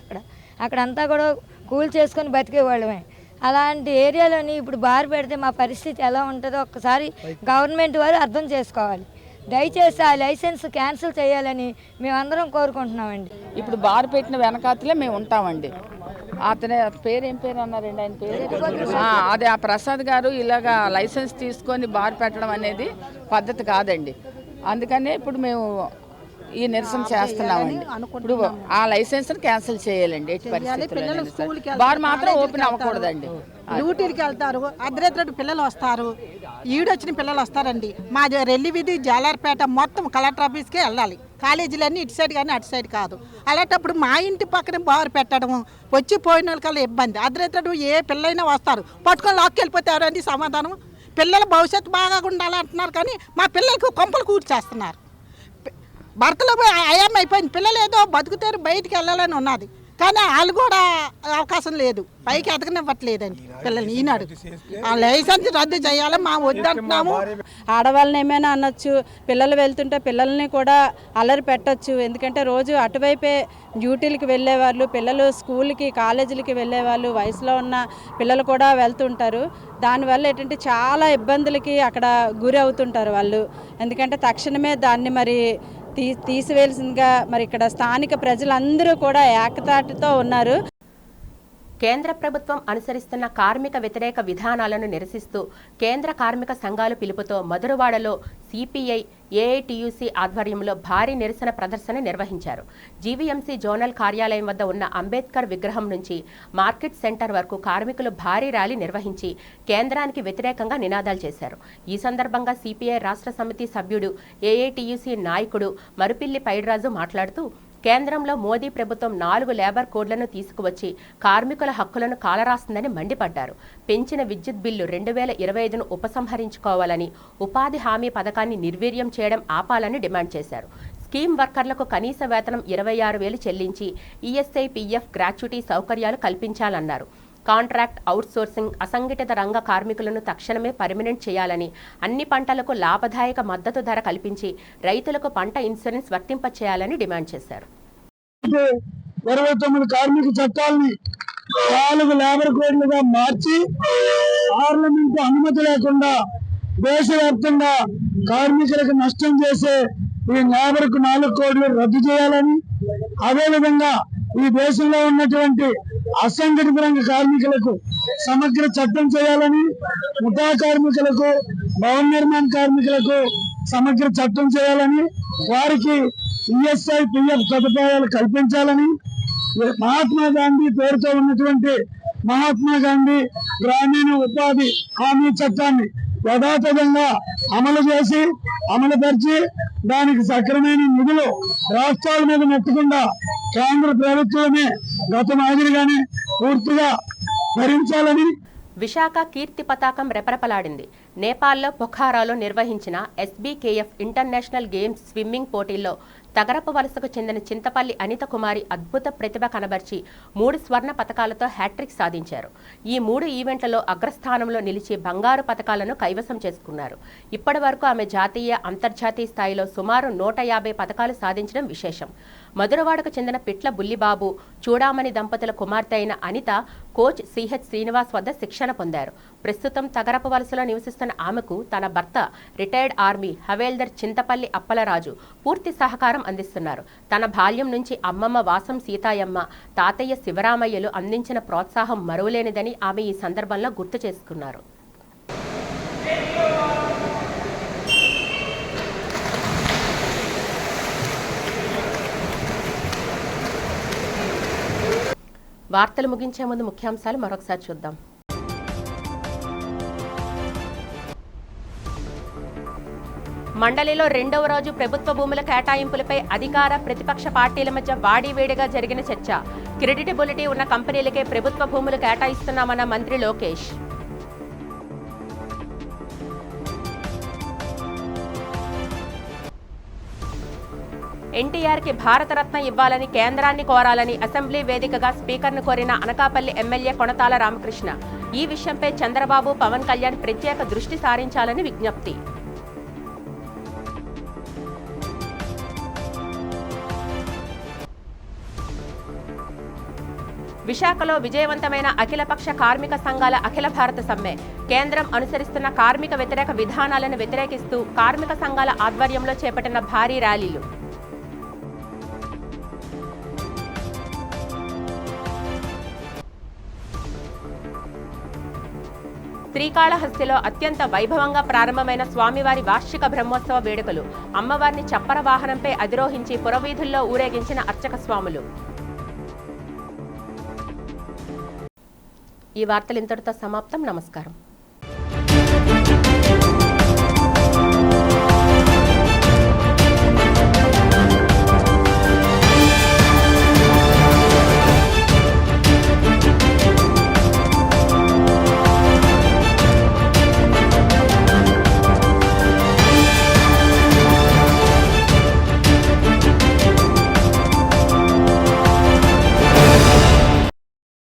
అక్కడంతా కూడా కూలి చేసుకొని బతికేవాళ్ళమే. అలాంటి ఏరియాలోని ఇప్పుడు బార్ పెడితే మా పరిస్థితి ఎలా ఉంటుందో ఒక్కసారి గవర్నమెంట్ వారు అర్థం చేసుకోవాలి. దయచేసి ఆ లైసెన్స్ క్యాన్సిల్ చేయాలని మేమందరం కోరుకుంటున్నామండి. ఇప్పుడు బార్ పెట్టిన వెనకాతలే మేము ఉంటామండి. అతని పేరు ఏం పేరు అన్నారండి, ఆయన పేరు అదే ఆ ప్రసాద్ గారు ఇలాగా లైసెన్స్ తీసుకొని బార్ పెట్టడం అనేది పద్ధతి కాదండి. అందుకనే ఇప్పుడు మేము ఈ నిరసన చేస్తున్నామండి. ఇప్పుడు ఆ లైసెన్స్ క్యాన్సిల్ చేయాలండి. ఎట్టి పరిస్థితుల్లో బార్ మాత్రం ఓపెన్ అవ్వకూడదండి. డ్యూటీకి వెళ్తారు, అర్ధరాత్రి పిల్లలు వస్తారు, ఈడొచ్చిన పిల్లలు వస్తారండి. మా రెల్లి వీధి జాలార్పేట మొత్తం కలెక్టర్ ఆఫీస్కే వెళ్ళాలి. కాలేజీలన్నీ ఇటు సైడ్ కానీ అటు సైడ్ కాదు. అలాంటప్పుడు మా ఇంటి పక్కన బార్ పెట్టడం వచ్చి పోయిన వాళ్ళకల్లా ఇబ్బంది. అర్ధరాత్రి ఏ పిల్లైనా వస్తారు, పట్టుకొని లాక్కెళ్ళిపోతారండి. సమాధానం పిల్లల భవిష్యత్తు బాగా ఉండాలంటున్నారు, కానీ మా పిల్లలకు కొంపలు కూర్చేస్తున్నారు. భర్తలో అయాం అయిపోయింది, పిల్లలు ఏదో బతుకుతారు, బయటికి వెళ్ళాలని ఉన్నది, కానీ వాళ్ళు కూడా అవకాశం లేదు, పైకి ఎదగనివ్వట్లేదండి పిల్లల్ని. ఈనాడు ఆ లైసెన్స్ రద్దు చేయాలి మా వద్దంటున్నాము. ఆడవాళ్ళని ఏమైనా అనొచ్చు, పిల్లలు వెళ్తుంటే పిల్లల్ని కూడా అల్లరి పెట్టచ్చు. ఎందుకంటే రోజు అటువైపే డ్యూటీలకి వెళ్ళేవాళ్ళు, పిల్లలు స్కూల్కి కాలేజీలకి వెళ్ళేవాళ్ళు, వయసులో ఉన్న పిల్లలు కూడా వెళ్తుంటారు. దానివల్ల ఏంటంటే చాలా ఇబ్బందులకి అక్కడ గురి అవుతుంటారు వాళ్ళు. ఎందుకంటే తక్షణమే దాన్ని మరి తీసివేయాల్సిందిగా మరి ఇక్కడ స్థానిక ప్రజలందరూ కూడా ఏకతాటితో ఉన్నారు. కేంద్ర ప్రభుత్వం అనుసరిస్తున్న కార్మిక వ్యతిరేక విధానాలను నిరసిస్తూ కేంద్ర కార్మిక సంఘాల పిలుపుతో మధురవాడలో సిపిఐ ఏఐటియుసి ఆధ్వర్యంలో భారీ నిరసన ప్రదర్శన నిర్వహించారు. జీవీఎంసీ జోనల్ కార్యాలయం వద్ద ఉన్న అంబేద్కర్ విగ్రహం నుంచి మార్కెట్ సెంటర్ వరకు కార్మికులు భారీ ర్యాలీ నిర్వహించి కేంద్రానికి వ్యతిరేకంగా నినాదాలు చేశారు. ఈ సందర్భంగా సిపిఐ రాష్ట్ర సమితి సభ్యుడు ఏఐటియుసి నాయకుడు మరుపిల్లి పైడిరాజు మాట్లాడుతూ కేంద్రంలో మోదీ ప్రభుత్వం 4 లేబర్ కోడ్లను తీసుకువచ్చి కార్మికుల హక్కులను కాలరాస్తుందని మండిపడ్డారు. పెంచిన విద్యుత్ బిల్లు 2025ను ఉపసంహరించుకోవాలని, ఉపాధి హామీ పథకాన్ని నిర్వీర్యం చేయడం ఆపాలని డిమాండ్ చేశారు. స్కీమ్ వర్కర్లకు కనీస వేతనం 26,000 చెల్లించి ఈఎస్ఐ, పీఎఫ్ గ్రాట్యుటీ సౌకర్యాలు కల్పించాలన్నారు. కాంట్రాక్ట్, అవుట్సోర్సింగ్, అసంఘటిత రంగ కార్మికులను తక్షణమే పర్మినెంట్ చేయాలని, అన్ని పంటలకు లాభదాయక మద్దతు ధర కల్పించి రైతులకు పంట ఇన్సూరెన్స్ వర్తింపచేయాలని డిమాండ్ చేశారు. 29 కార్మిక చట్టాలని 4 లేబర్ కోడ్లుగా మార్చి పార్లమెంటు అనుమతి లేకుండా దేశవ్యాప్తంగా కార్మికులకు నష్టం చేసే ఈ లేబర్కు 4 కోడ్లు రద్దు చేయాలని, అదేవిధంగా ఈ దేశంలో ఉన్నటువంటి అసంఘటిత రంగ కార్మికులకు సమగ్ర చట్టం చేయాలని, ముఠా కార్మికులకు, భవన నిర్మాణ కార్మికులకు సమగ్ర చట్టం చేయాలని, వారికి ఈఎస్ఐ, పిఎఫ్ సదుపాయాలు కల్పించాలని, మహాత్మా గాంధీ పేరుతో ఉన్నటువంటి మహాత్మా గాంధీ గ్రామీణ ఉపాధి హామీ చట్టాన్ని యథాతథంగా అమలుపరిచి దానికి సక్రమైన నిధులు రాష్ట్రాల మీద నెట్టకుండా కేంద్ర ప్రభుత్వమే గత మాదిరిగానే పూర్తిగా భరించాలని. విశాఖ కీర్తి పతాకం రెపరెపలాడింది. నేపాల్లో పొఖారాలో నిర్వహించిన SBKF ఇంటర్నేషనల్ గేమ్స్ స్విమ్మింగ్ పోటీల్లో తగరపు వలసకు చెందిన చింతపల్లి అనిత కుమారి అద్భుత ప్రతిభ కనబర్చి 3 స్వర్ణ పతకాలతో హ్యాట్రిక్ సాధించారు. ఈ 3 ఈవెంట్లలో అగ్రస్థానంలో నిలిచి బంగారు పతకాలను కైవసం చేసుకున్నారు. ఇప్పటి వరకు ఆమె జాతీయ, అంతర్జాతీయ స్థాయిలో సుమారు 150 పతకాలు సాధించడం విశేషం. మధురవాడకు చెందిన పిట్ల బుల్లిబాబు, చూడామణి దంపతుల కుమార్తె అయిన అనిత కోచ్ CH శ్రీనివాస్ వద్ద శిక్షణ పొందారు. ప్రస్తుతం తగరపు వలసలో నివసిస్తున్న ఆమెకు తన భర్త రిటైర్డ్ ఆర్మీ హవేల్దర్ చింతపల్లి అప్పలరాజు పూర్తి సహకారం అందిస్తున్నారు. తన బాల్యం నుంచి అమ్మమ్మ వాసం సీతాయమ్మ, తాతయ్య శివరామయ్యలు అందించిన ప్రోత్సాహం మరువలేనిదని ఆమె ఈ సందర్భంలో గుర్తు చేసుకున్నారు. వార్తలు ముగించే ముందు ముఖ్యాంశాలు మరొకసారి చూద్దాం. మండలిలో 2వ రోజు ప్రభుత్వ భూముల కేటాయింపులపై అధికార, ప్రతిపక్ష పార్టీల మధ్య వాడివేడిగా జరిగిన చర్చ. క్రెడిటబిలిటీ ఉన్న కంపెనీలకే ప్రభుత్వ భూములు కేటాయిస్తున్నామన్న మంత్రి లోకేష్. ఎన్టీఆర్కి భారతరత్న ఇవ్వాలని కేంద్రాన్ని కోరాలని అసెంబ్లీ వేదికగా స్పీకర్ను కోరిన అనకాపల్లి ఎమ్మెల్యే కొణతాల రామకృష్ణ. ఈ విషయంపై చంద్రబాబు, పవన్ కళ్యాణ్ ప్రత్యేక దృష్టి సారించాలని విజ్ఞప్తి. విశాఖలో విజయవంతమైన అఖిలపక్ష కార్మిక సంఘాల అఖిల భారత సమ్మె. కేంద్రం అనుసరిస్తున్న కార్మిక వ్యతిరేక విధానాలను వ్యతిరేకిస్తూ కార్మిక సంఘాల ఆధ్వర్యంలో చేపట్టిన భారీ ర్యాలీలు. శ్రీకాళహస్తిలో అత్యంత వైభవంగా ప్రారంభమైన స్వామివారి వార్షిక బ్రహ్మోత్సవ వేడుకలు. అమ్మవారిని చప్పర వాహనంపై అధిరోహించి పురవీధుల్లో ఊరేగించిన అర్చక స్వాములు. ఈ వార్తలు ఇంతటితో సమాప్తం. నమస్కారం.